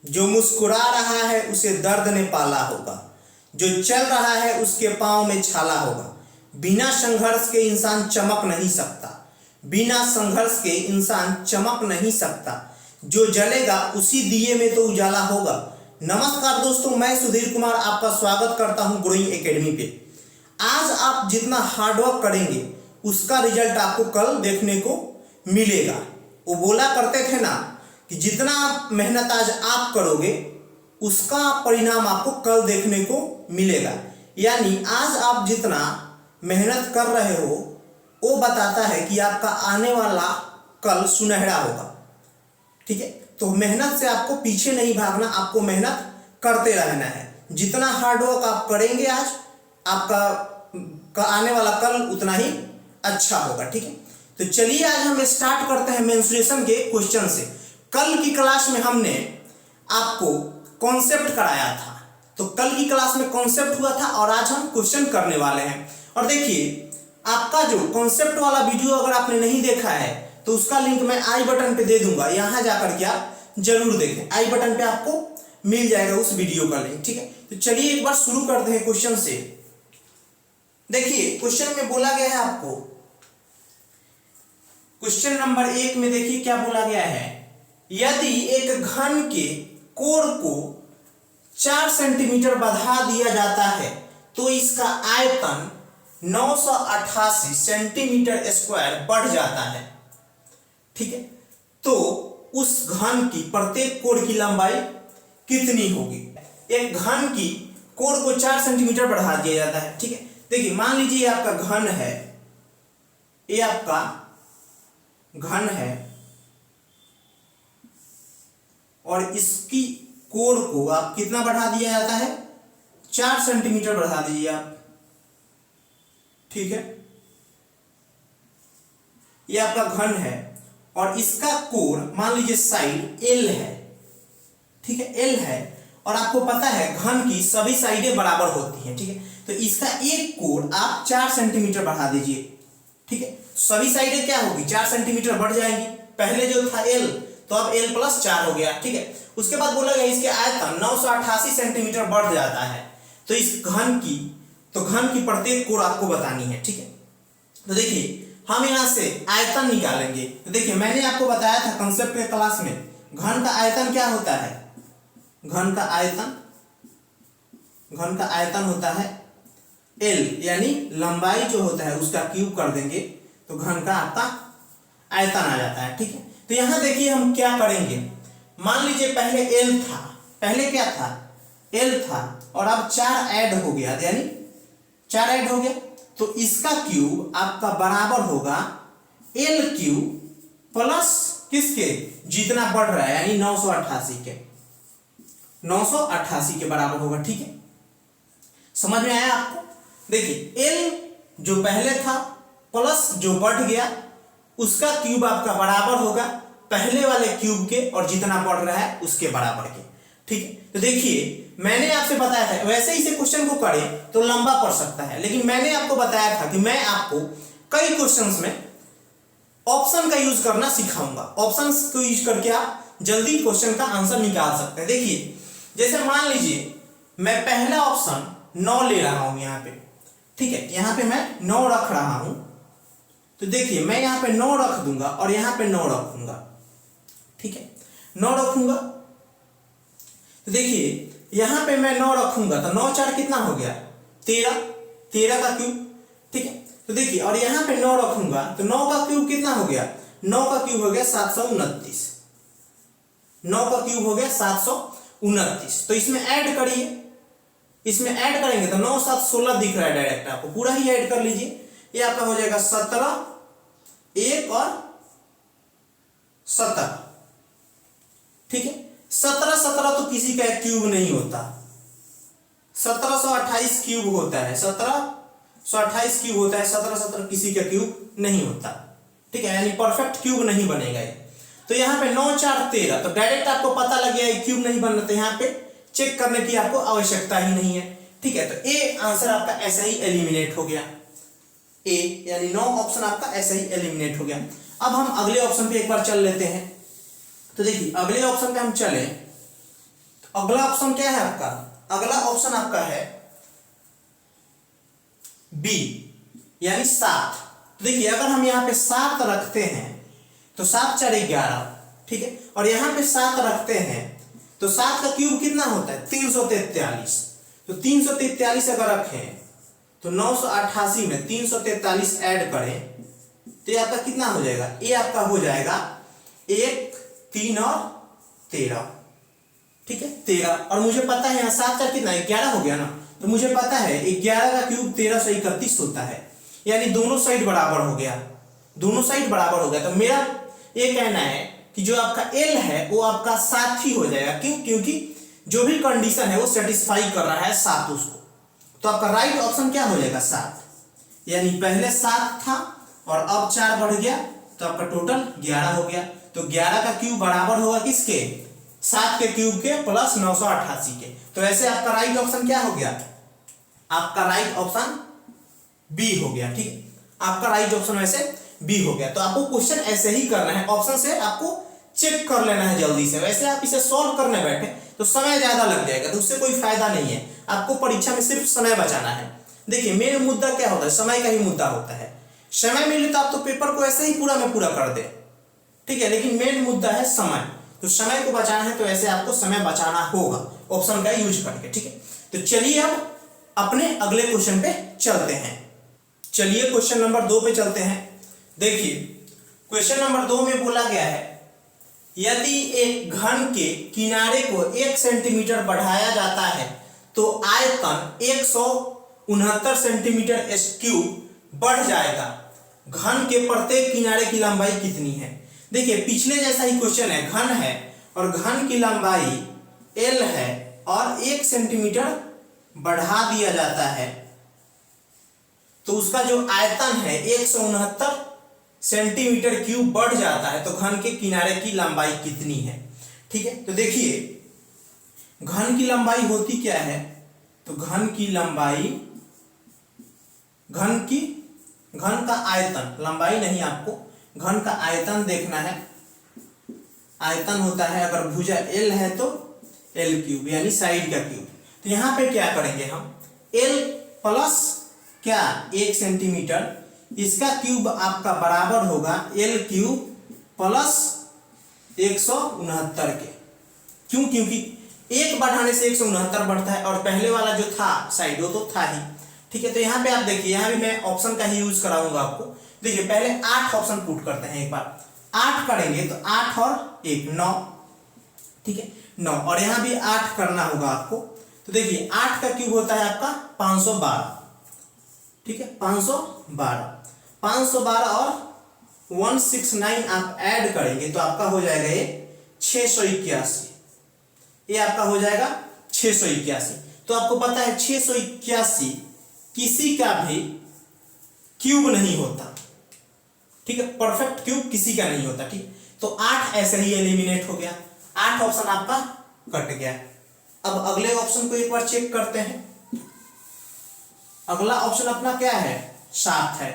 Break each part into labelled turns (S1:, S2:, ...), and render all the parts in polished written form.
S1: जो मुस्कुरा रहा है उसे दर्द ने पाला होगा, जो चल रहा है उसके पाँव में छाला होगा। बिना संघर्ष के इंसान चमक नहीं सकता, बिना संघर्ष के इंसान चमक नहीं सकता। जो जलेगा उसी दिए में तो उजाला होगा। नमस्कार दोस्तों, मैं सुधीर कुमार आपका स्वागत करता हूं ग्रोइंग एकेडमी पे। आज आप जितना हार्डवर्क करेंगे उसका रिजल्ट आपको कल देखने को मिलेगा। वो बोला करते थे ना कि जितना मेहनत आज आप करोगे उसका परिणाम आपको कल देखने को मिलेगा। यानी आज आप जितना मेहनत कर रहे हो वो बताता है कि आपका आने वाला कल सुनहरा होगा। ठीक है, तो मेहनत से आपको पीछे नहीं भागना, आपको मेहनत करते रहना है। जितना हार्डवर्क आप करेंगे आज, आपका आने वाला कल उतना ही अच्छा होगा। ठीक है, तो चलिए आज हम स्टार्ट करते हैं मेंस्ट्रुएशन के क्वेश्चन से। कल की क्लास में हमने आपको कॉन्सेप्ट कराया था, तो कल की क्लास में कॉन्सेप्ट हुआ था और आज हम क्वेश्चन करने वाले हैं। और देखिए, आपका जो कॉन्सेप्ट वाला वीडियो अगर आपने नहीं देखा है तो उसका लिंक मैं आई बटन पे दे दूंगा, यहां जाकर के आप जरूर देखें। आई बटन पे आपको मिल जाएगा उस वीडियो का लिंक। ठीक है, तो चलिए एक बार शुरू करते हैं क्वेश्चन से। देखिए क्वेश्चन में बोला गया है आपको, क्वेश्चन नंबर 1 में देखिए क्या बोला गया है। यदि एक घन के कोण को 4 सेंटीमीटर बढ़ा दिया जाता है तो इसका आयतन 988 सेंटीमीटर स्क्वायर बढ़ जाता है। ठीक है, तो उस घन की प्रत्येक कोण की लंबाई कितनी होगी। एक घन की कोण को 4 सेंटीमीटर बढ़ा दिया जाता है। ठीक है, देखिए मान लीजिए आपका घन है, ये आपका घन है और इसकी कोण को आप कितना बढ़ा दिया जाता है, 4 सेंटीमीटर बढ़ा दीजिए आप। ठीक है, ये आपका घन है और इसका कोण मान लीजिए साइड एल है। ठीक है, एल है और आपको पता है घन की सभी साइडें बराबर होती हैं। ठीक है, तो इसका एक कोण आप 4 सेंटीमीटर बढ़ा दीजिए। ठीक है, सभी साइडें क्या होगी, 4 सेंटीमीटर बढ़ जाएंगी। पहले जो था एल तो अब एल प्लस 4 हो गया। ठीक है, उसके बाद बोला गया इसके आयतन 988 सेंटीमीटर बढ़ जाता है। तो इस घन की प्रत्येक कोण आपको बतानी है। ठीक है, तो देखिए हम यहां से आयतन निकालेंगे। तो देखिए मैंने आपको बताया था कंसेप्ट के क्लास में, घन का आयतन क्या होता है, घन का आयतन होता है एल, यानी लंबाई जो होता है उसका क्यूब कर देंगे तो घन का आपका आयतन आ जाता है। ठीक है, तो यहां देखिए हम क्या करेंगे। मान लीजिए पहले एल था, पहले क्या था, एल था और अब 4 ऐड हो गया, यानी 4 ऐड हो गया तो इसका क्यूब आपका बराबर होगा एल क्यूब प्लस किसके, जितना बढ़ रहा है यानी 988 के बराबर होगा। ठीक है, समझ में आया आपको। देखिए एल जो पहले था प्लस जो बढ़ गया उसका क्यूब आपका बराबर होगा पहले वाले क्यूब के और जितना बढ़ रहा है उसके बराबर के। ठीक है, तो देखिए मैंने आपसे बताया था, वैसे ही से क्वेश्चन को करें तो लंबा पड़ सकता है, लेकिन मैंने आपको बताया था कि मैं आपको कई क्वेश्चंस में ऑप्शन का यूज करना सिखाऊंगा। ऑप्शंस को यूज करके आप जल्दी क्वेश्चन का आंसर निकाल सकते हैं। देखिए जैसे मान लीजिए मैं पहला ऑप्शन 9 ले रहा हूं यहाँ पे। ठीक है, यहाँ पे मैं 9 रख रहा हूं, तो देखिए मैं यहाँ पे 9 रख दूंगा और यहाँ पे 9 रखूंगा। ठीक है, 9 रखूंगा तो देखिए यहां पे मैं 9 रखूंगा तो 9 4 कितना हो गया, 13 का क्यूब। ठीक है, तो देखिए और यहां पे 9 रखूंगा तो 9 का क्यूब कितना हो गया, 9 का क्यूब हो गया 729। 9 का क्यूब हो गया 729। तो इसमें ऐड करिए, इसमें ऐड करेंगे तो 9 7 16 दिख रहा है डायरेक्ट, आपको पूरा ही ऐड कर लीजिए। ये आपका हो जाएगा 17, 1 और 17। ठीक है, 17 तो किसी का क्यूब नहीं होता, 1728 क्यूब होता है, 1728 क्यूब होता है, 17 किसी का क्यूब नहीं होता। ठीक है, यानी परफेक्ट क्यूब नहीं बनेगा ये। तो यहाँ पे 9 4 13, तो डायरेक्ट आपको पता लग गया क्यूब नहीं बन रहा, तो यहाँ पे चेक करने की आपको आवश्यकता ही नहीं है। ठीक है, तो ए आंसर आपका ऐसा ही एलिमिनेट हो गया, ए यानी 9 ऑप्शन आपका ऐसा ही एलिमिनेट हो गया। अब हम अगले ऑप्शन पे एक बार चल लेते हैं। तो देखिए अगले ऑप्शन पे हम चले अगला ऑप्शन क्या है आपका? अगला ऑप्शन आपका है बी यानी 7। तो देखिए अगर हम यहाँ पे 7 रखते हैं तो 7 4 11, ठीक है, और यहाँ पे 7 रखते हैं तो 7 का क्यूब कितना होता है? 343। तो 343 अगर रखें तो 988 में 343 ऐड करें तो ये आपका कितना हो जाएगा? ये आपका हो जाएगा 1 3 और 13, ठीक है 13। और मुझे पता है यहाँ 7 4 कितना 11 हो गया ना, तो मुझे पता है 11 का क्यूब 1331 होता है, यानी दोनों साइड बराबर हो गया, दोनों साइड बराबर हो गया। तो मेरा ये कहना है कि जो आपका एल है वो आपका 7 ही हो जाएगा। क्यों? क्योंकि जो भी कंडीशन है वो सेटिस्फाई कर रहा है 7 उसको। तो आपका राइट ऑप्शन क्या हो जाएगा? 7, यानी पहले 7 था और अब 4 बढ़ गया तो आपका टोटल 11 हो गया। तो 11 का क्यूब बराबर होगा किसके? 7 के क्यूब के प्लस 988 के। तो ऐसे आपका राइट ऑप्शन क्या हो गया? आपका राइट ऑप्शन बी हो गया, ठीक है, आपका राइट ऑप्शन वैसे बी हो गया। तो आपको क्वेश्चन ऐसे ही करना है, ऑप्शन से आपको चेक कर लेना है जल्दी से। वैसे आप इसे सॉल्व करने बैठे तो समय ज्यादा लग जाएगा, तो उससे कोई फायदा नहीं है। आपको परीक्षा में सिर्फ समय बचाना है। देखिए मेन मुद्दा क्या होता है? समय का ही मुद्दा होता है। समय मिले तो आप तो पेपर को ऐसे ही पूरा में पूरा कर दे, ठीक है, लेकिन मेन मुद्दा है समय। तो समय को बचाना है तो ऐसे आपको समय बचाना होगा ऑप्शन का यूज करके, ठीक है। तो चलिए अब अपने अगले क्वेश्चन पे चलते हैं। चलिए क्वेश्चन नंबर 2 पे चलते हैं। देखिए क्वेश्चन नंबर 2 में बोला गया है यदि एक घन के किनारे को 1 सेंटीमीटर बढ़ाया जाता है तो आयतन 169 सेंटीमीटर क्यूब बढ़ जाएगा। घन के प्रत्येक किनारे की लंबाई कितनी है? देखिए पिछले जैसा ही क्वेश्चन है, घन है और घन की लंबाई L है और 1 सेंटीमीटर बढ़ा दिया जाता है तो उसका जो आयतन है 169 सेंटीमीटर क्यूब बढ़ जाता है। तो घन के किनारे की लंबाई कितनी है? ठीक है, तो देखिए घन की लंबाई होती क्या है? तो घन की लंबाई, घन का आयतन, लंबाई नहीं, आपको घन का आयतन देखना है। आयतन होता है अगर भुजा L है तो L क्यूब यानी साइड का क्यूब। तो यहां पे क्या करेंगे हम? L प्लस क्या 1 सेंटीमीटर, इसका क्यूब आपका बराबर होगा L क्यूब प्लस 169 के। क्यों? क्योंकि 1 बढ़ाने से 169 बढ़ता है और पहले वाला जो था साइड वो तो था ही, ठीक है। तो यहाँ पे आप देखिए, यहाँ भी मैं ऑप्शन का ही यूज कराऊंगा आपको। देखिए पहले 8 ऑप्शन पुट करते हैं, एक बार 8 करेंगे तो 8 और 1 9, ठीक है 9, और यहाँ भी 8 करना होगा आपको। तो देखिए 8 का क्यूब होता है आपका 512, ठीक है 512 और 169 आप ऐड करेंगे तो आपका हो जाएगा ये 681, ये आपका हो जाएगा 681। तो आपको पता है 681 किसी का भी क्यूब नहीं होता, ठीक है, परफेक्ट क्यूब किसी का नहीं होता, ठीक। तो 8 ऐसे ही एलिमिनेट हो गया, 8 ऑप्शन आपका कट गया। अब अगले ऑप्शन को एक बार चेक करते हैं। अगला ऑप्शन अपना क्या है? 7 है।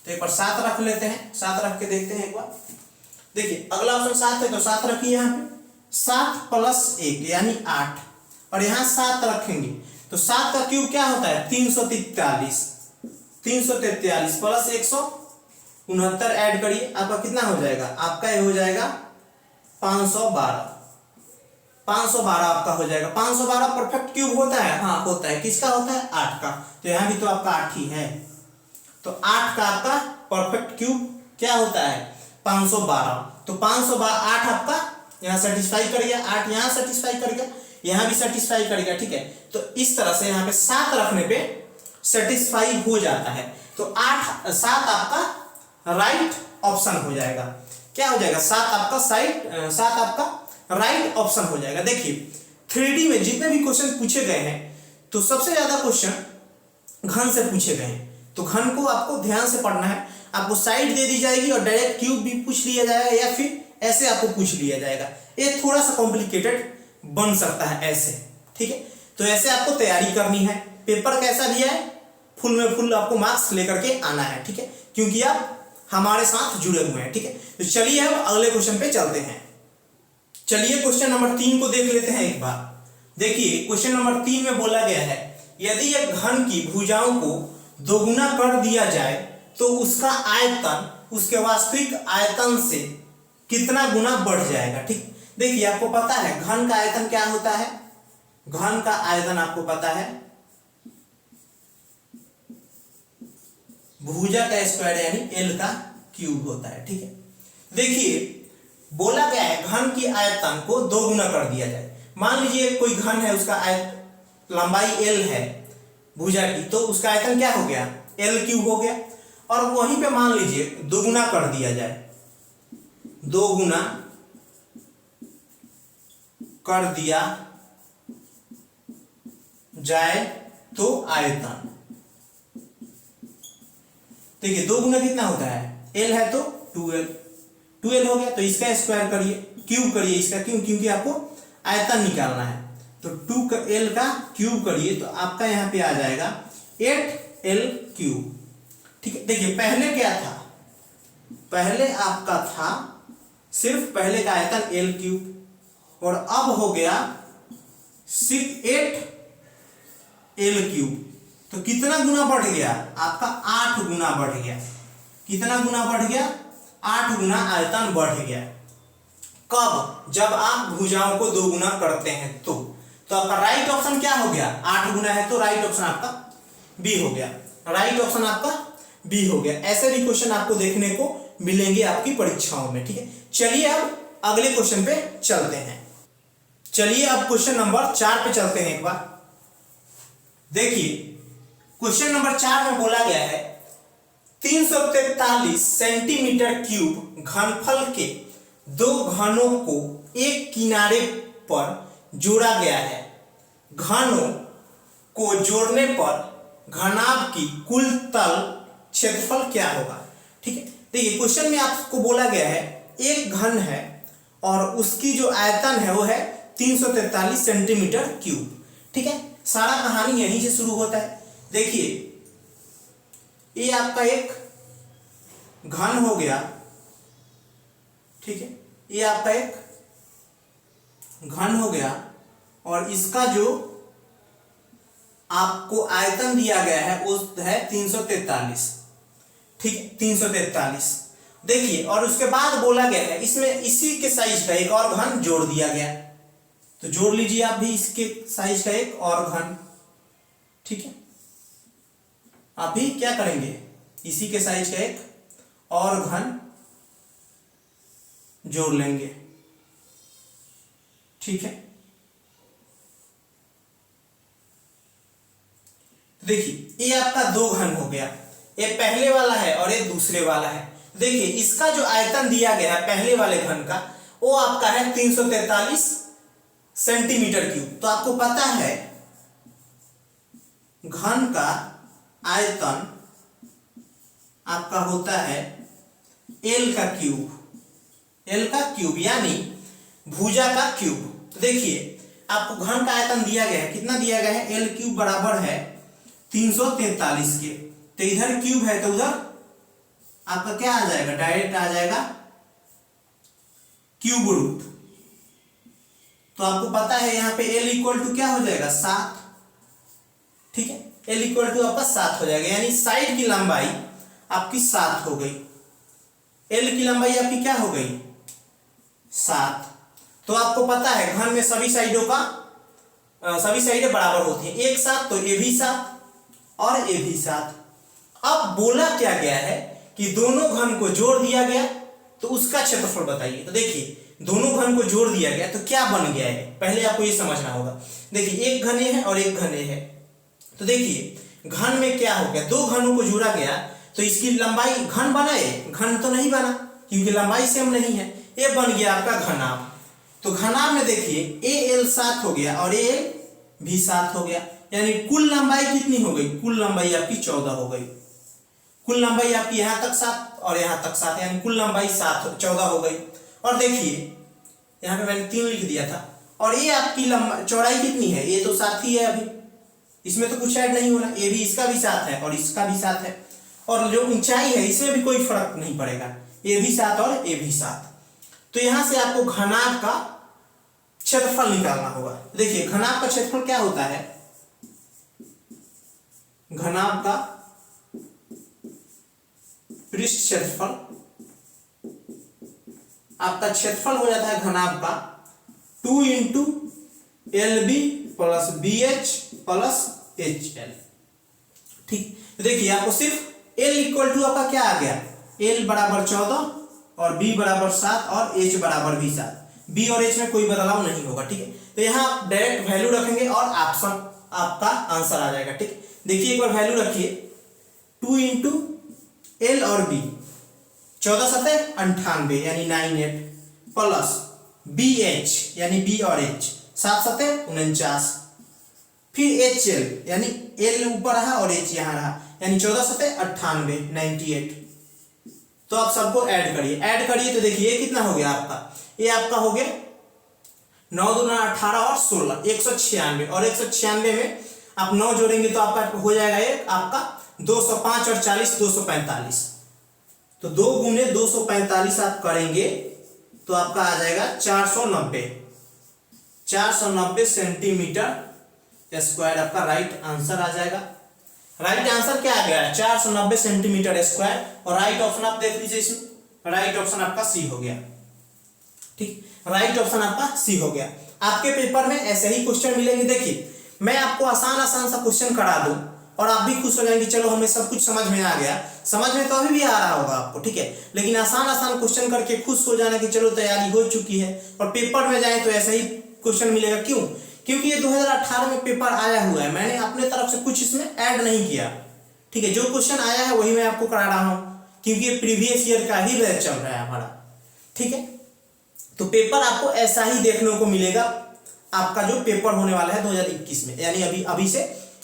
S1: तो एक बार 7 रख लेते हैं, 7 रख के देखते हैं एक बार। देखिए अगला ऑप्शन 7 है तो 7 रखिए यहाँ पे, 7 प्लस 1 यानी 8, और यहाँ 7 रखेंगे तो 7 का क्यूब क्या होता है? 343, 343 प्लस 169 ऐड करिए, आपका कितना हो जाएगा? आपका ये हो जाएगा 512, 512 आपका हो जाएगा। 512 परफेक्ट क्यूब होता है? हाँ होता है। किसका होता है? 8 का। तो यहाँ भी तो आपका 8 ही है, तो 8 का आपका परफेक्ट क्यूब क्या होता है? 512। तो 512 8 आपका यहाँ सेटिस्फाई कर गया, 8 यहाँ सेटिस्फाई कर गया, यहाँ भी सेटिस्फाई करेगा, ठीक है। तो इस तरह से यहाँ पे 7 रखने पे सेटिस्फाई हो जाता है। तो 7 आपका राइट ऑप्शन हो जाएगा। क्या हो जाएगा? 7 आपका राइट ऑप्शन हो जाएगा। देखिए 3D में जितने भी क्वेश्चन पूछे गए हैं तो सबसे ज्यादा क्वेश्चन घन से पूछे गए हैं। तो घन को आपको ध्यान से पढ़ना है। आपको साइड दे दी जाएगी और डायरेक्ट क्यूब भी पूछ लिया जाएगा या फिर ऐसे आपको पूछ लिया जाएगा। ये थोड़ा सा कॉम्प्लिकेटेड बन सकता है ऐसे, ठीक है। तो ऐसे आपको तैयारी करनी है। पेपर कैसा भी है फुल में फुल आपको मार्क्स लेकर के आना है, ठीक है, क्योंकि आप हमारे साथ जुड़े हुए हैं, ठीक है। तो चलिए अब अगले क्वेश्चन पे चलते हैं। चलिए क्वेश्चन नंबर 3 को देख लेते हैं एक बार। देखिए क्वेश्चन नंबर 3 में बोला गया है यदि एक घन की भुजाओं को दोगुना कर दिया जाए तो उसका आयतन उसके वास्तविक आयतन से कितना गुना बढ़ जाएगा। ठीक, देखिए आपको पता है घन का आयतन क्या होता है, घन का आयतन आपको पता है भुजा का स्क्वायर यानी एल का क्यूब होता है। ठीक है, देखिए बोला गया है घन की आयतन को दो गुना कर दिया जाए। मान लीजिए कोई घन है, उसका लंबाई एल है भुजा की, तो उसका आयतन क्या हो गया, एल क्यूब हो गया। और वहीं पे मान लीजिए दोगुना कर दिया जाए, दो गुना कर दिया जाए तो आयतन, देखिए दो गुना कितना होता है, एल है तो 2l, 2l हो गया। तो इसका स्क्वायर करिए, क्यूब करिए इसका, क्यों, क्योंकि आपको आयतन निकालना है। तो 2l का क्यूब करिए तो आपका यहाँ पे आ जाएगा 8l क्यूब। ठीक है, देखिए पहले क्या था, पहले आपका था सिर्फ पहले का आयतन l क्यूब और अब हो गया सिर्फ 8l क्यूब। तो कितना गुना बढ़ गया आपका, 8 गुना बढ़ गया। कितना गुना बढ़ गया, 8 गुना आयतन बढ़ गया। कब, जब आप भुजाओं को दो गुना करते हैं तो आपका राइट ऑप्शन क्या हो गया, 8 गुना है तो राइट ऑप्शन आपका बी हो गया, राइट ऑप्शन आपका बी हो गया। ऐसे भी क्वेश्चन आपको देखने को मिलेंगे आपकी परीक्षाओं में। ठीक है, चलिए अब अगले क्वेश्चन पे चलते हैं। चलिए अब क्वेश्चन नंबर 4 पे चलते हैं एक बार। देखिए क्वेश्चन नंबर 4 में बोला गया है 343 सेंटीमीटर क्यूब घनफल के दो घनों को एक किनारे पर जोड़ा गया है। घनों को जोड़ने पर घनाभ की कुल तल क्षेत्रफल क्या होगा। ठीक है, देखिए क्वेश्चन में आपको बोला गया है एक घन है और उसकी जो आयतन है वो है 343 सेंटीमीटर क्यूब। ठीक है, सारा कहानी यहीं से शुरू होता है। देखिए ये आपका एक घन हो गया, ठीक है, ये आपका एक घन हो गया और इसका जो आपको आयतन दिया गया है वो है 343। ठीक है, 343। देखिए और उसके बाद बोला गया है इसमें इसी के साइज का एक और घन जोड़ दिया गया, तो जोड़ लीजिए आप भी इसके साइज का एक और घन। ठीक है, आप भी क्या करेंगे, इसी के साइज का एक और घन जोड़ लेंगे। ठीक है, देखिए ये आपका दो घन हो गया, ये पहले वाला है और ये दूसरे वाला है। देखिए इसका जो आयतन दिया गया है पहले वाले घन का वो आपका है 343 सेंटीमीटर क्यूब। तो आपको पता है घन का आयतन आपका होता है एल का क्यूब, एल का क्यूब यानी भुजा का क्यूब। तो देखिए आपको घन का आयतन दिया गया है, कितना दिया गया है, एल क्यूब बराबर है 343 के। तो इधर क्यूब है तो उधर आपका क्या आ जाएगा, डायरेक्ट आ जाएगा क्यूब रूट। तो आपको पता है यहाँ पे एल इक्वल टू क्या हो जाएगा, 7। ठीक है, एल इक्वल टू आपका 7 हो जाएगा, यानी साइड की लंबाई आपकी 7 हो गई। एल की लंबाई आपकी क्या हो गई, 7। तो आपको पता है घन में सभी साइडों का सभी साइडें बराबर होती हैं, एक साथ, तो ये भी 7 और ये भी 7। अब बोला क्या गया है कि दोनों घन को जोड़ दिया गया तो उसका क्षेत्रफल बताइए। तो देखिए दोनों घन को जोड़ दिया गया तो क्या बन गया है, पहले आपको ये समझना होगा। देखिए एक घन ये है और एक घन ये है, तो देखिए घन में क्या हो गया, दो घनों को जोड़ा गया तो इसकी लंबाई, घन बना है, घन तो नहीं बना क्योंकि लंबाई सेम नहीं है, ये बन गया आपका घनाभ। तो घनाभ में देखिए ए एल 7 हो गया और ए भी 7 हो गया, यानी कुल लंबाई कितनी हो गई, कुल लंबाई आपकी 14 हो गई। कुल लंबाई आपकी यहां तक 7 और यहां तक 7, यानी कुल लंबाई 14 हो गई। और देखिए यहाँ पे मैंने 3 लिख दिया था और ये आपकी चौड़ाई कितनी है, ये तो 7 ही है, अभी इसमें तो कुछ ऐड नहीं होना, ये भी इसका भी 7 है और इसका भी 7 है, और जो ऊंचाई है इसमें भी कोई फर्क नहीं पड़ेगा, ये भी 7 और ये भी 7। तो यहां से आपको घनाभ का क्षेत्रफल निकालना होगा। देखिए घनाभ का क्षेत्रफल क्या होता है, घनाभ का पृष्ठ क्षेत्रफल, आपका क्षेत्रफल हो जाता है घनाभ का 2 into LB plus BH plus HL। ठीक, देखिए आपको सिर्फ L इक्वल टू आपका क्या आ गया, L बराबर 14 और B बराबर 7 और H बराबर भी 7। B और H में कोई बदलाव नहीं होगा। ठीक है, तो यहाँ आप डायरेक्ट वैल्यू रखेंगे और ऑप्शन आपका आंसर आ जाएगा। ठीक, देखिए एक बार वैल्यू रखिए, 2 इंटू L और B 14 सतह 98 यानी 98 प्लस BH यानी B और H 7 सतह 49, फिर HL यानी L ऊपर रहा और H यहाँ रहा यानी 14 सतह 98 98। तो आप सबको ऐड करिए तो देखिए ये कितना हो गया आपका, ये आपका हो गया 9 दूना 18 और 16 196 और 196 में आप 9 जोड़ेंगे तो आपका हो जाएगा ये आपका 205 और 40 245। तो 2 गुने 245 आप करेंगे तो आपका आ जाएगा 490 सेंटीमीटर स्क्वायर, आपका राइट आंसर आ जाएगा। राइट आंसर क्या आ गया, 490 सेंटीमीटर स्क्वायर, और राइट ऑप्शन आप देख लीजिए इसमें, राइट ऑप्शन आपका सी हो गया। ठीक, राइट ऑप्शन आपका सी हो गया। आपके पेपर में ऐसे ही क्वेश्चन मिलेंगे। देखिए मैं आपको आसान सा क्वेश्चन करा दूं और आप भी खुश हो जाएंगे, चलो हमें सब कुछ समझ में आ गया। समझ में तो अभी भी आ रहा होगा आपको, ठीक है, लेकिन आसान क्वेश्चन करके खुश हो जाना कि चलो तैयारी हो चुकी है, और पेपर में जाए तो ऐसा ही क्वेश्चन मिलेगा। क्यों, क्योंकि ये 2018 में पेपर आया हुआ है, मैंने अपने तरफ से कुछ इसमें ऐड नहीं किया। ठीक है, जो क्वेश्चन आया है वही मैं आपको करा रहा हूँ, क्योंकि ये प्रीवियस ईयर का ही बैच चल रहा है हमारा। ठीक है, तो पेपर आपको ऐसा ही देखने को मिलेगा, आपका जो पेपर होने वाला है 2021 में, यानी अभी से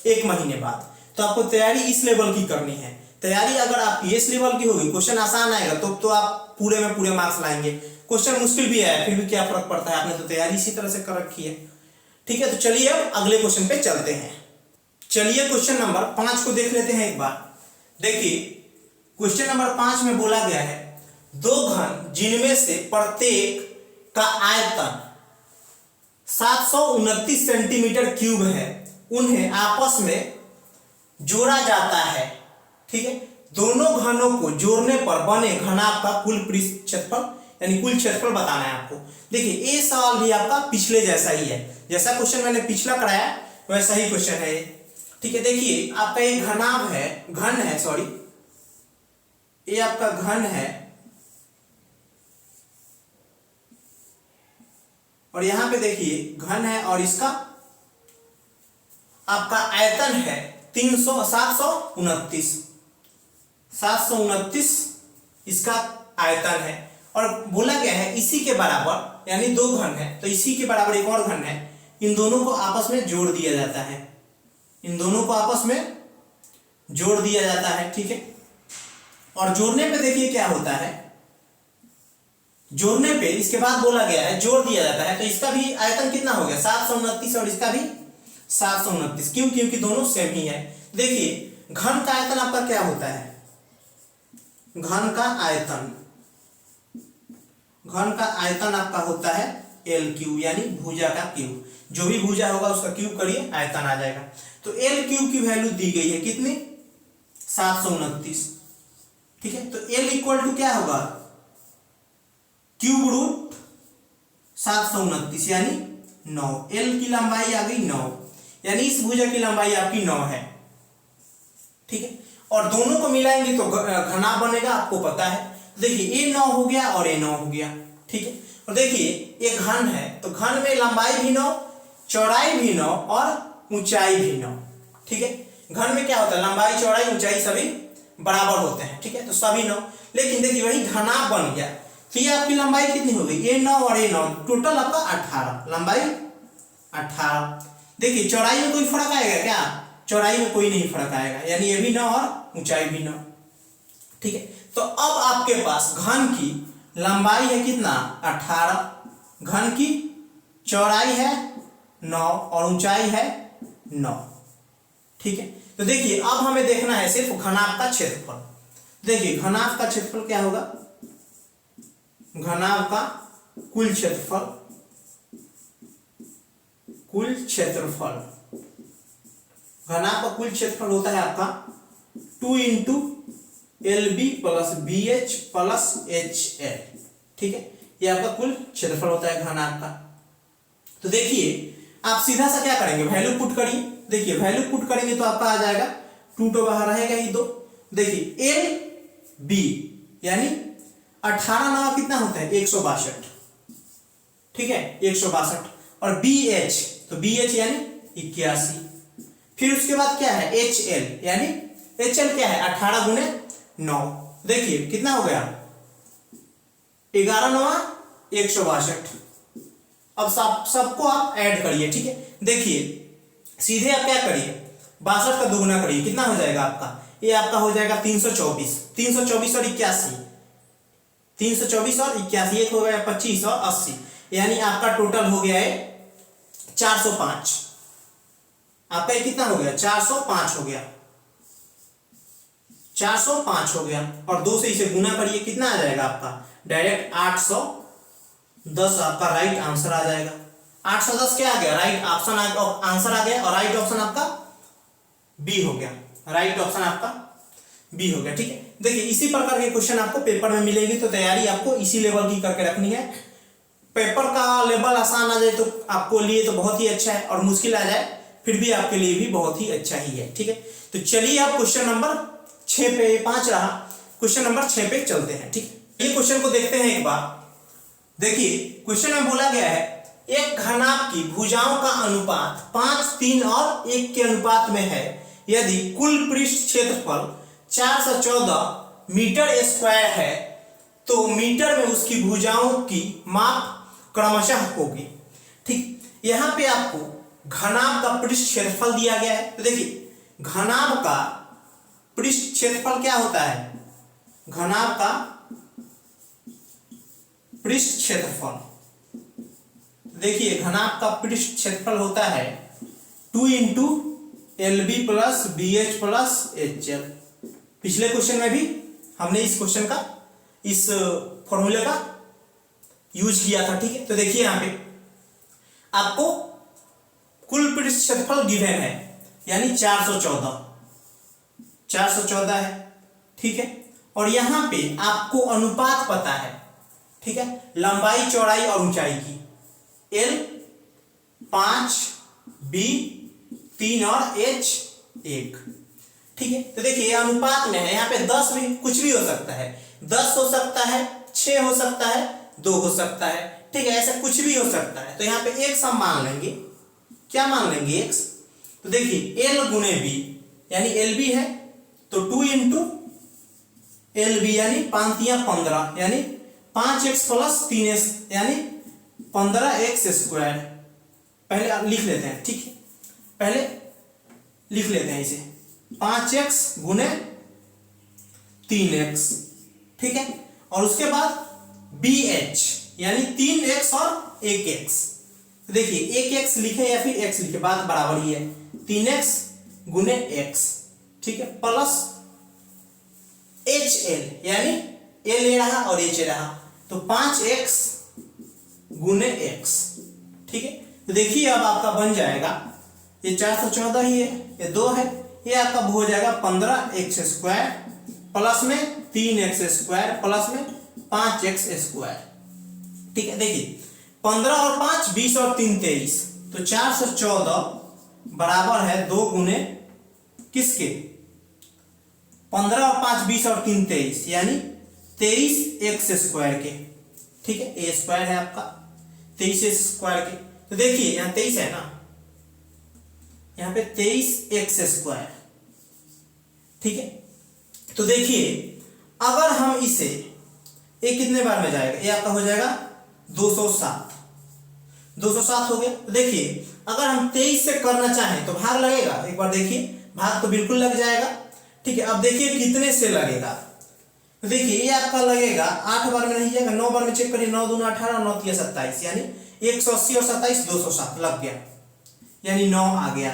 S1: 1 महीने बाद। तो आपको तैयारी इस लेवल की करनी है। तैयारी अगर आपकी इस लेवल की होगी, क्वेश्चन आसान आएगा तो आप पूरे में पूरे मार्क्स लाएंगे। क्वेश्चन मुश्किल भी आया फिर भी क्या फर्क पड़ता है, आपने तो तैयारी इसी तरह से कर रखी है। ठीक है, तो चलिए अब अगले क्वेश्चन पे चलते हैं। चलिए क्वेश्चन नंबर 5 को देख लेते हैं एक बार। देखिए क्वेश्चन नंबर 5 में बोला गया है, 2 घन जिनमें से प्रत्येक का आयतन 729 सेंटीमीटर क्यूब है, उन्हें आपस में जोड़ा जाता है। ठीक है, दोनों घनों को जोड़ने पर बने घनाभ का कुल पृष्ठ क्षेत्रफल यानी कुल क्षेत्रफल बताना है आपको। देखिए ये सवाल भी आपका पिछले जैसा ही है, जैसा क्वेश्चन मैंने पिछला कराया वैसा ही क्वेश्चन है। ठीक है, देखिए आपका ये घनाभ है, घन है, सॉरी ये आपका घन है, और यहां पे देखिए घन है और इसका आपका आयतन है 729 इसका आयतन है, और बोला गया है इसी के बराबर, यानी 2 घन है तो इसी के बराबर एक और घन है, इन दोनों को आपस में जोड़ दिया जाता है, इन दोनों को आपस में जोड़ दिया जाता है। ठीक है, और जोड़ने पे देखिए क्या होता है, जोड़ने पे इसके बाद बोला गया है जोड़ दिया जाता है, तो इसका भी आयतन कितना हो गया 729 और इसका भी 729। क्यों, क्योंकि दोनों सेम ही है। देखिए घन का आयतन आपका क्या होता है, घन का आयतन आपका होता है L क्यूब, यानी भुजा का क्यूब, जो भी भुजा होगा उसका क्यूब करिए आयतन आ जाएगा। तो L क्यूब की वैल्यू दी गई है कितनी 729। ठीक है, तो L इक्वल टू क्या होगा क्यूब रूट 729 यानी 9। L की लंबाई आ गई 9, यानी इस भुजा की लंबाई आपकी 9 है। ठीक है, और दोनों को मिलाएंगे तो घनाभ बनेगा, आपको पता है। देखिए ये 9 हो गया और ये 9 हो गया। ठीक है, और देखिए ये घन है तो घन में लंबाई भी 9, चौड़ाई भी 9 और ऊंचाई भी 9। ठीक है, घन में क्या होता है लंबाई चौड़ाई ऊंचाई सभी बराबर होते हैं। ठीक है, तो सभी 9, लेकिन देखिए वही घनाभ बन गया, तो ये आपकी लंबाई कितनी हो गई, ये 9 और ये 9, टोटल आपका 18, लंबाई 18। देखिए चौड़ाई में कोई फर्क आएगा क्या, चौड़ाई में कोई नहीं फर्क आएगा, यानी ये भी 9 और ऊंचाई भी 9। ठीक है, तो अब आपके पास घन की लंबाई है कितना 18, घन की चौड़ाई है 9 और ऊंचाई है 9। ठीक है, तो देखिए अब हमें देखना है सिर्फ घनाभ का क्षेत्रफल। देखिए घनाभ का क्षेत्रफल क्या होगा, घनाभ का कुल क्षेत्रफल कुल क्षेत्रफल, घनाभ का कुल क्षेत्रफल होता है आपका 2 into LB plus BH plus HL, ठीक है, ये आपका कुल क्षेत्रफल होता है घनाभ का। तो देखिए आप सीधा सा क्या करेंगे, वैल्यू पुट करिए। देखिए वैल्यू पुट करेंगे तो आपका आ जाएगा 2 तो बाहर रहेगा ही 2। देखिए LB यानी 18 9 कितना होता है 162, ठीक है 162, और BH तो BH यानी 81। फिर उसके बाद क्या है HL यानी HL क्या है 18 गुने 9, देखिए कितना हो गया 11 9 162। अब सबको आप ऐड करिए, ठीक है। देखिए सीधे आप क्या करिए 62 का दुगुना करिए, कितना हो जाएगा आपका, ये आपका हो जाएगा 324, 324 और 81, 324 और 81, एक हो गया 25 और 80, यानी आपका टोटल हो गया है 405। आपका ये कितना हो गया 405 हो गया, 405 हो गया, और 2 से इसे गुना करिए, कितना आ जाएगा आपका डायरेक्ट 810 आपका राइट आंसर आ जाएगा। 810 क्या आ गया राइट ऑप्शन आंसर आ गया, और राइट ऑप्शन आपका बी हो गया, राइट ऑप्शन आपका बी हो गया, ठीक है। देखिए इसी प्रकार के क्वेश्चन आपको पेपर में मिलेगी, तो तैयारी आपको इसी लेवल की करके रखनी है। पेपर का लेवल आसान आ जाए तो आपको लिए तो बहुत ही अच्छा है, और मुश्किल आ जाए फिर भी आपके लिए भी बहुत ही अच्छा ही है, ठीक है। तो चलिए आप क्वेश्चन नंबर 6 पे 5 रहा, क्वेश्चन नंबर 6 पे चलते हैं, ठीक है। ये क्वेश्चन को देखते हैं एक बार। देखिए क्वेश्चन में बोला गया है एक घनाभ की भुजाओं का अनुपात 5 3 और 1 के अनुपात में है, यदि कुल पृष्ठ क्षेत्रफल 414 मीटर स्क्वायर है तो मीटर में उसकी भुजाओं की माप क्रमशः होगी, ठीक। यहां पे आपको घनाभ का पृष्ठ क्षेत्रफल दिया गया है। तो देखिए घनाभ का पृष्ठ क्षेत्रफल क्या होता है, घनाभ का पृष्ठ क्षेत्रफल, देखिए घनाभ का पृष्ठ क्षेत्रफल होता है 2 into LB plus BH plus HL। पिछले क्वेश्चन में भी हमने इस क्वेश्चन का इस फॉर्मूले का यूज किया था, ठीक है। तो देखिए यहां पे आपको कुल पृष्ठ क्षेत्रफल गिवन है, यानी 414 है, ठीक है। और यहां पे आपको अनुपात पता है, ठीक है, लंबाई चौड़ाई और ऊंचाई की, L 5 B 3 और H 1, ठीक है। तो देखिए अनुपात में है, यहाँ पे 10 भी कुछ भी हो सकता है, 10 हो सकता है, 6 हो सकता है, 2 हो सकता है, ठीक है, ऐसा कुछ भी हो सकता है। तो यहाँ पे x हम मान लेंगे, क्या मान लेंगे x, तो देखिए L गुने B यानी LB है तो 2 इंटू LB यानी 5 या 15 यानी 5x प्लस 3x यानी 15x स्क्वायर। पहले लिख लेते हैं, ठीक है, पहले लिख लेते हैं इसे 5x गुने 3x, ठीक है, और उसके बाद BH यानी 3x और 1x। देखिए 1x लिखे या फिर x लिखे बात बराबर ही है, 3x गुने x, ठीक है, प्लस HL यानी L ले रहा और H रहा तो 5x गुने x, ठीक है। तो देखिए अब आपका बन जाएगा, ये 414 ही है, ये 2 है, ये आपका हो जाएगा 15x स्क्वायर प्लस में 3x स्क्वायर प्लस में 5x स्क्वायर, ठीक है। देखिए 15 और 5 20 और 3 23, तो 414 बराबर है 2 गुने किसके 15 और 5 20 और 3 23 यानी 23x स्क्वायर के, ठीक है, a स्क्वायर है आपका 23x स्क्वायर के। तो देखिए यहाँ 23 है ना, यहाँ पे 23x स्क्वायर, ठीक है। तो देखिए अगर हम इसे ये कितने बार में जाएगा, ये आपका हो जाएगा 207 हो गया। तो देखिए अगर हम 23 से करना चाहें तो भाग लगेगा, एक बार देखिए भाग तो बिल्कुल लग जाएगा, ठीक है। अब देखिए कितने से लगेगा, तो देखिए ये आपका लगेगा 8 बार में नहीं जाएगा, 9 बार में चेक करिए, 9 दूना 18 9 3 27 यानी 180 और 27 207 लग गया, यानी 9 आ गया,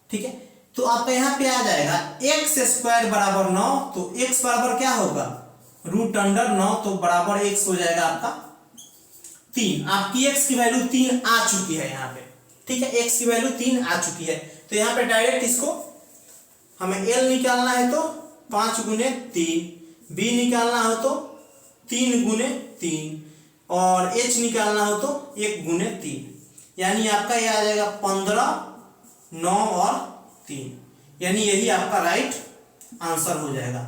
S1: ठीक है। तो आपका यहाँ पे आ जाएगा x स्क्वायर बराबर 9, तो x बराबर क्या होगा रूट अंडर 9, तो बराबर x हो जाएगा आपका 3। आपकी x की वैल्यू 3 आ चुकी है यहाँ पे, ठीक है, x की वैल्यू 3 आ चुकी है। तो यहाँ पे डायरेक्ट इसको हमें l निकालना है तो 5 गुने 3, b निकालना हो तो 3 गुने 3 और h निकालना हो तो 1 गुने 3, यानी आपका ये आ जाएगा 15, 9 और 3, यानी यही आपका राइट आंसर हो जाएगा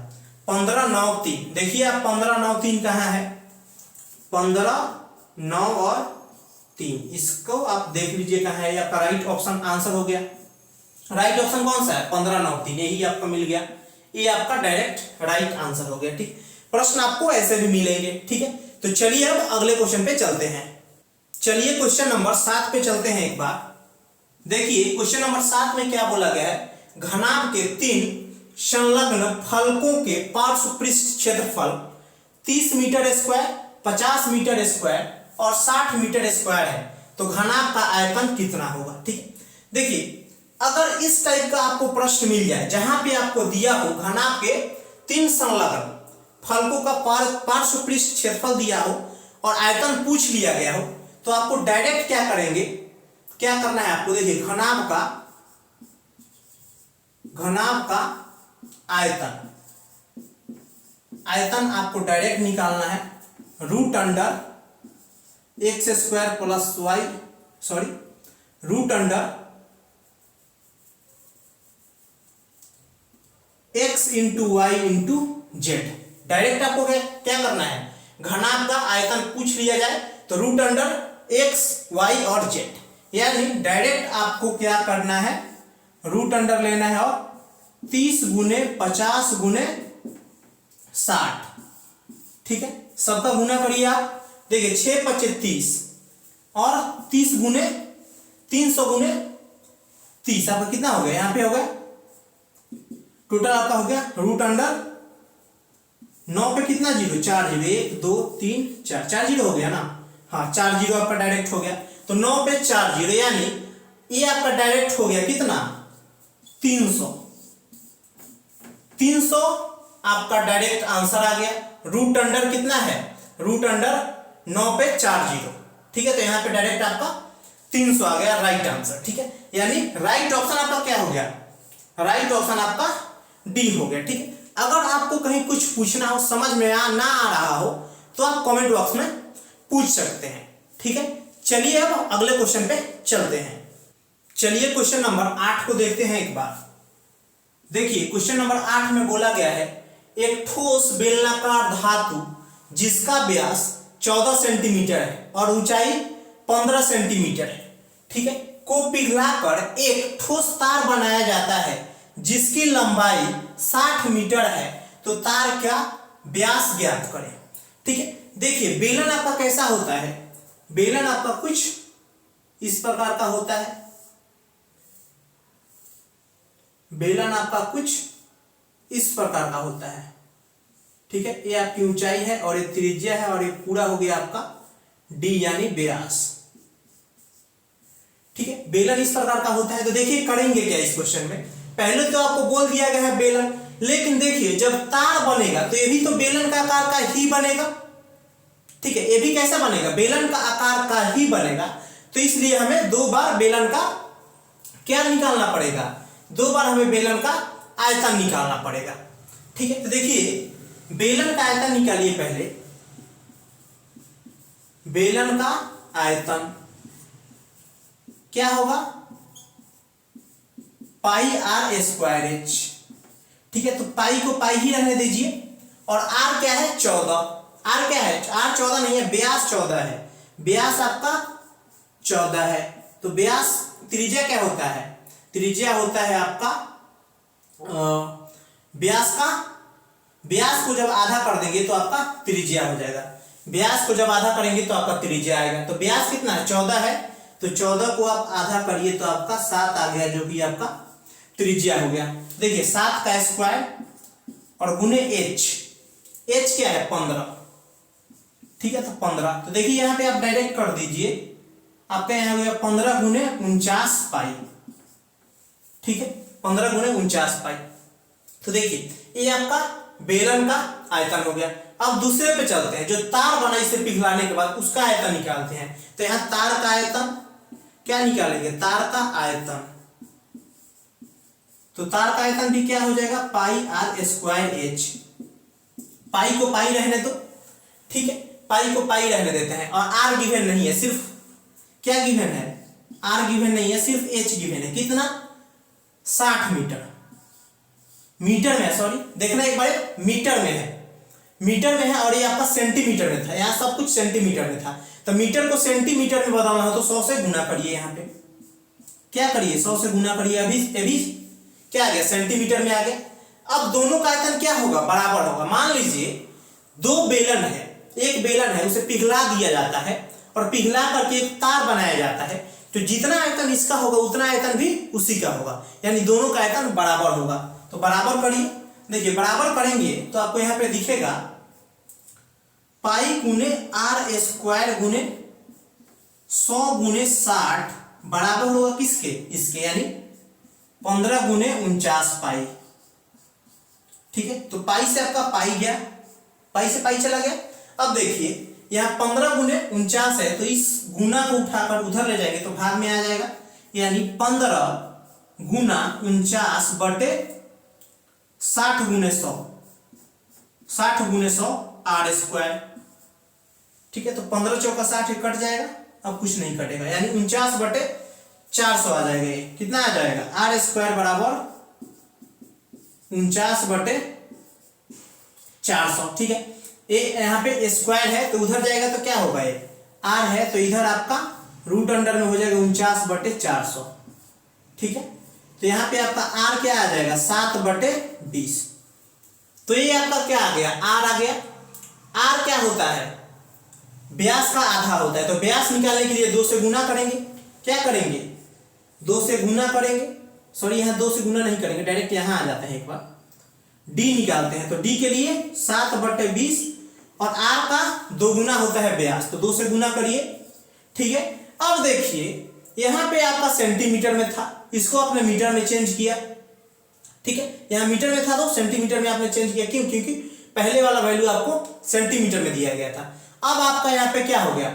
S1: 15, 9, 3। देखिए आप 15, 9, 3 कहाँ है, 15, 9 और 3, इसको आप देख लीजिए कहाँ है, आपका राइट ऑप्शन आंसर हो गया। राइट ऑप्शन कौन सा है, 15, 9, 3, यही आपका मिल गया, ये आपका डायरेक्ट राइट आंसर हो गया। ठीक, प्रश्न आपको ऐसे भी मिलेंगे। ठीक है, तो चलिए अब अगले क्वेश्चन पे चलते हैं। चलिए क्वेश्चन नंबर 7 पे चलते हैं एक बार। देखिए क्वेश्चन नंबर 7 में क्या बोला गया है, घनाभ के 3 संलग्न फलकों के पार्श्व पृष्ठ क्षेत्रफल 30 मीटर स्क्वायर, 50 मीटर स्क्वायर और 60 मीटर स्क्वायर है, तो घनाभ का आयतन कितना होगा। ठीक है, देखिए अगर इस टाइप का आपको प्रश्न मिल जाए जहां पे आपको दिया हो घनाभ के 3 संलग्न फलकों का पार्श्व पृष्ठ क्षेत्रफल दिया हो और आयतन पूछ लिया गया हो, तो आपको डायरेक्ट क्या करेंगे, क्या करना है आपको, देखिए घनाभ का आयतन आपको डायरेक्ट निकालना है, root under x square plus y, root under x into y into z. Direct आपको क्या करना है, घनाभ का आयतन पूछ लिया जाए तो रूट अंडर x, y और z, यानी डायरेक्ट आपको क्या करना है, रूट अंडर लेना है और 30 गुने 50 गुने 60। ठीक है, सबका गुना करिए आप, देखिए 6 × 5 = 30 और 30 गुने 300 गुने 30, आपका कितना हो गया, यहाँ पे हो गया टोटल आपका हो गया रूट अंडर 9 पे कितना जीरो, 4 जीरो, 1 2 3 4, 4 जीरो हो गया ना, हाँ 4 जीरो आपका डायरेक्ट हो गया। तो 9 पे 4 जीरो, यानी ये आपका डायरेक्ट हो गया कितना, 300 आपका डायरेक्ट आंसर आ गया। रूट अंडर कितना है, रूट अंडर 9 पे 4 जीरो। ठीक है, तो यहाँ पे डायरेक्ट आपका 300 आ गया राइट आंसर। ठीक है, यानी राइट ऑप्शन आपका क्या हो गया, राइट ऑप्शन आपका डी हो गया। ठीक है, अगर आपको कहीं कुछ पूछना हो, समझ में ना आ रहा हो, तो आप कमेंट बॉक्स में पूछ सकते हैं। ठीक है, चलिए अब अगले क्वेश्चन पे चलते हैं। चलिए क्वेश्चन नंबर 8 को देखते हैं एक बार। देखिए क्वेश्चन नंबर 8 में बोला गया है, एक ठोस बेलनाकार धातु जिसका व्यास 14 सेंटीमीटर है और ऊंचाई 15 सेंटीमीटर है, ठीक है, को पिघलाकर एक ठोस तार बनाया जाता है जिसकी लंबाई 60 मीटर है, तो तार का व्यास ज्ञात करें। ठीक है, देखिए बेलन आपका कैसा होता है, बेलन आपका कुछ इस प्रकार का होता है, बेलन आपका कुछ इस प्रकार का होता है। ठीक है, ये आपकी ऊंचाई है और ये त्रिज्या है और ये पूरा हो गया आपका डी यानी व्यास। ठीक है, बेलन इस प्रकार का होता है। तो देखिए करेंगे क्या इस क्वेश्चन में, पहले तो आपको बोल दिया गया है बेलन, लेकिन देखिए जब तार बनेगा तो ये भी तो बेलन का आकार का ही बनेगा। ठीक है, ये भी कैसा बनेगा, बेलन का आकार का ही बनेगा। तो इसलिए हमें 2 बार बेलन का क्या निकालना पड़ेगा, 2 बार हमें बेलन का आयतन निकालना पड़ेगा। ठीक है, तो देखिए बेलन का आयतन निकालिए पहले, बेलन का आयतन क्या होगा, पाई आर स्क्वायर एच। ठीक है, तो पाई को पाई ही रहने दीजिए और आर क्या है 14, आर क्या है, आर 14 नहीं है, व्यास 14 है, व्यास आपका 14 है। तो व्यास त्रिज्या क्या होता है, त्रिज्या होता है आपका व्यास को जब आधा कर देंगे तो आपका त्रिज्या हो जाएगा, व्यास को जब आधा करेंगे तो आपका त्रिज्या आएगा। तो व्यास कितना है 14 है, तो 14 को आप आधा करिए तो आपका 7 आ गया, जो कि आपका त्रिज्या हो गया। देखिए 7 का स्क्वायर और गुने एच, एच क्या है 15। ठीक है, तो 15, तो देखिए यहाँ पे आप डायरेक्ट कर दीजिए, आपका यहाँ हो गया 15 गुने 49 पाई। ठीक है, 15 गुने 49 पाई। तो देखिए ये आपका बेलन का आयतन हो गया। अब दूसरे पे चलते हैं, जो तार बना इसे पिघलाने के बाद उसका आयतन निकालते हैं। तो यहाँ तार का आयतन क्या निकालेंगे, तार का आयतन। तो तार का आयतन भी क्या हो जाएगा, पाई आर स्क्वायर एच। पाई को पाई रहने दो, ठीक है, पाई को पाई रहने देते हैं। और आर गिवन नहीं है, सिर्फ क्या गिवन है, आर गिवन नहीं है, सिर्फ एच गिवन है। कितना, 60 मीटर। मीटर में है, सॉरी देखना एक बार, मीटर में है, मीटर में है। और ये आपका सेंटीमीटर में था, यहाँ सब कुछ सेंटीमीटर में था। तो मीटर को सेंटीमीटर में बदलना हो तो 100 से गुना करिए। यहाँ पे क्या करिए, 100 से गुना करिए। अभी क्या आ गया, सेंटीमीटर में आ गया। अब दोनों का आयतन क्या होगा, बराबर होगा। मान लीजिए दो बेलन है, एक बेलन है उसे पिघला दिया जाता है और पिघला करके एक तार बनाया जाता है। तो जितना आयतन इसका होगा उतना आयतन भी उसी का होगा, यानी दोनों का आयतन बराबर होगा। तो बराबर करिए, देखिए बराबर करेंगे तो आपको यहाँ पे दिखेगा पाई गुने आर स्क्वायर गुने 100 गुने 60 बराबर होगा किसके, इसके, यानी 15 गुने 49 पाई। ठीक है, तो पाई से आपका पाई गया, पाई से पाई चला गया। अब देखिए यहाँ 15 गुने 49 है, तो इस गुना को उठाकर उधर ले जाएंगे तो भाग में आ जाएगा, यानी 15 गुना 49 बटे 60 गुने 100, 60 गुने 100 आर स्क्वायर। ठीक है, तो 15 चौका 60 कट जाएगा, अब कुछ नहीं कटेगा, यानी 49 बटे 400 आ जाएगा। ये कितना आ जाएगा, आर स्क्वायर बराबर 49 बटे 400। ठीक है, ये यहाँ पे स्क्वायर है तो उधर जाएगा तो क्या होगा, ये आर है तो इधर आपका रूट अंडर में हो जाएगा 49 बटे 400। ठीक है, तो यहाँ पे आपका आर क्या आ जाएगा, 7 बटे 20। तो ये आपका क्या आ गया, आर आ गया। आर क्या होता है, व्यास का आधा होता है। तो व्यास निकालने के लिए 2 से गुना करेंगे। क्या करेंगे, 2 से गुना करेंगे, सॉरी यहाँ 2 से गुना नहीं करेंगे, डायरेक्ट यहाँ आ जाता है। एक बार डी निकालते हैं, तो डी के लिए 7 बटे 20 और आर का 2 गुना होता है व्यास, तो 2 से गुना करिए। ठीक है, अब देखिए यहाँ पे आपका सेंटीमीटर में था, इसको आपने मीटर में चेंज किया। ठीक है, यहाँ मीटर में था तो सेंटीमीटर में आपने चेंज किया, क्यों, क्योंकि पहले वाला वैल्यू आपको सेंटीमीटर में दिया गया था। अब आपका यहाँ पे क्या हो गया,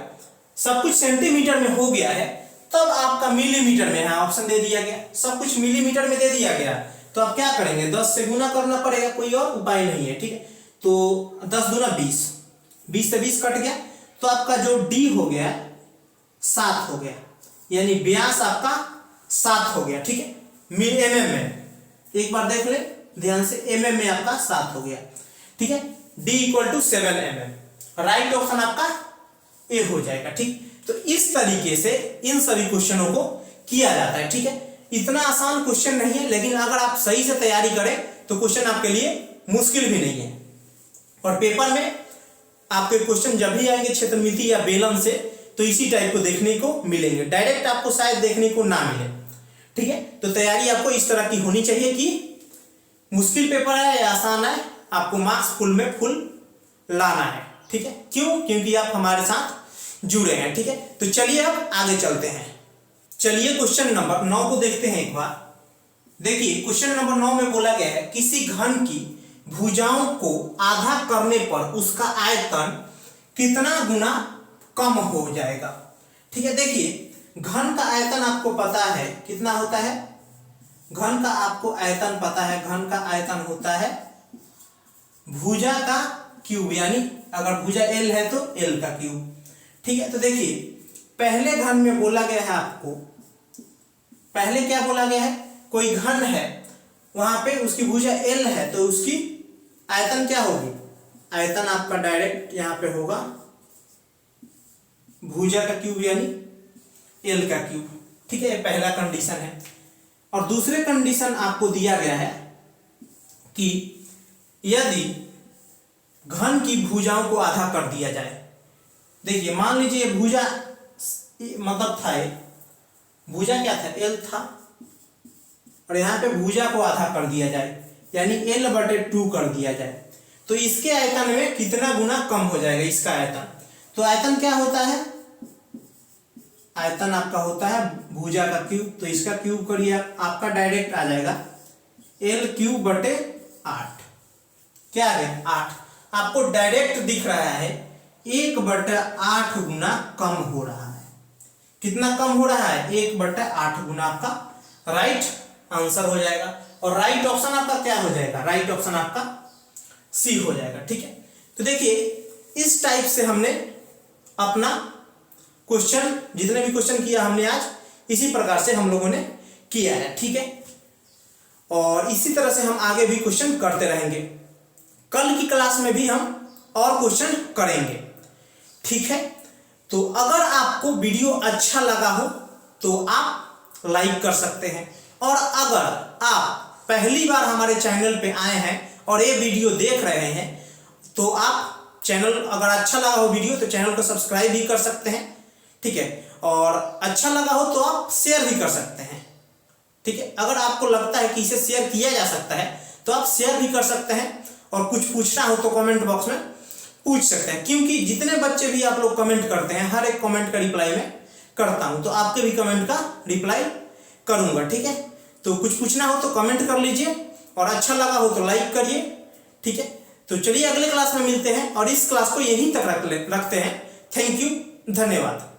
S1: सब कुछ सेंटीमीटर में हो गया है, तब आपका मिलीमीटर में है, ऑप्शन दे दिया गया, सब कुछ मिलीमीटर में दे दिया गया। तो आप क्या करेंगे, 10 से गुना करना पड़ेगा, कोई और उपाय नहीं है। ठीक है, तो 10 दूना 20, 20 से 20 कट गया, तो आपका जो डी हो गया 7 हो गया, यानी व्यास आपका 7 हो गया। ठीक है, mm में एक बार देख ले ध्यान से, mm में आपका 7 हो गया। ठीक है, d = 7 mm, राइट ऑप्शन आपका ए हो जाएगा। ठीक, तो इस तरीके से इन सभी क्वेश्चनों को किया जाता है। ठीक है, इतना आसान क्वेश्चन नहीं है, लेकिन अगर आप सही से तैयारी करें तो क्वेश्चन आपके लिए मुश्किल भी नहीं है। और पेपर में आपके क्वेश्चन जब भी आएंगे क्षेत्रमिति या बेलन से, तो इसी टाइप को देखने को मिलेंगे, डायरेक्ट आपको शायद देखने को ना मिले। ठीक है, तो तैयारी आपको इस तरह की होनी चाहिए कि मुश्किल पेपर है या आसान है, आपको मार्क्स फुल में फुल लाना है। ठीक है, क्यों, क्योंकि आप हमारे साथ जुड़े हैं। ठीक है, तो चलिए अब आगे चलते हैं। चलिए क्वेश्चन नंबर 9 को देखते हैं एक बार। देखिए क्वेश्चन नंबर 9 में बोला गया है किसी घन की भुजाओं को आधा करने पर उसका आयतन कितना गुना कम हो जाएगा। ठीक है, देखिए घन का आयतन आपको पता है कितना होता है, घन का आपको आयतन पता है, घन का आयतन होता है भुजा का क्यूब, यानी अगर भुजा एल है तो एल का क्यूब। ठीक है, तो देखिए पहले घन में बोला गया है आपको, पहले क्या बोला गया है, कोई घन है वहां पे उसकी भुजा एल है तो उसकी आयतन क्या होगी, आयतन आपका डायरेक्ट यहां पे होगा भुजा का क्यूब यानी एल का क्यूब। ठीक है, पहला कंडीशन है। और दूसरे कंडीशन आपको दिया गया है कि यदि घन की भुजाओं को आधा कर दिया जाए। देखिए मान लीजिए भुजा मतलब था, भुजा क्या था, एल था, और यहाँ पे भुजा को आधा कर दिया जाए यानी l/2 कर दिया जाए, तो इसके आयतन में कितना गुना कम हो जाएगा इसका आयतन। तो आयतन क्या होता है, आयतन आपका होता है भुजा का क्यूब, तो इसका क्यूब करिए आपका डायरेक्ट आ जाएगा l³/8। क्या आ गया, 8। आपको डायरेक्ट दिख रहा है 1/8 गुना कम हो रहा है, कितना कम हो रहा है, 1/8 गुना आपका राइट आंसर हो जाएगा। और राइट ऑप्शन आपका क्या हो जाएगा, राइट ऑप्शन आपका सी हो जाएगा। ठीक है, तो देखिए इस टाइप से हमने अपना क्वेश्चन, जितने भी क्वेश्चन किया हमने आज, इसी प्रकार से हम लोगों ने किया है। ठीक है, और इसी तरह से हम आगे भी क्वेश्चन करते रहेंगे। कल की क्लास में भी हम और क्वेश्चन करेंगे। ठीक है, तो अगर आपको वीडियो अच्छा लगा हो तो आप लाइक कर सकते हैं, और अगर आप पहली बार हमारे चैनल पे आए हैं और ये वीडियो देख रहे हैं तो आप चैनल, अगर अच्छा लगा हो वीडियो तो चैनल को सब्सक्राइब भी कर सकते हैं। ठीक है, और अच्छा लगा हो तो आप शेयर भी कर सकते हैं। ठीक है, अगर आपको लगता है कि इसे शेयर किया जा सकता है तो आप शेयर भी कर सकते हैं, और कुछ पूछना हो तो कमेंट बॉक्स में पूछ सकते हैं, क्योंकि जितने बच्चे भी आप लोग कमेंट करते हैं हर एक कमेंट का रिप्लाई मैं करता हूं, तो आपके भी कमेंट का रिप्लाई करूंगा। ठीक है, तो कुछ पूछना हो तो कमेंट कर लीजिए, और अच्छा लगा हो तो लाइक करिए। ठीक है, तो चलिए अगले क्लास में मिलते हैं, और इस क्लास को यहीं तक रखते हैं। थैंक यू, धन्यवाद।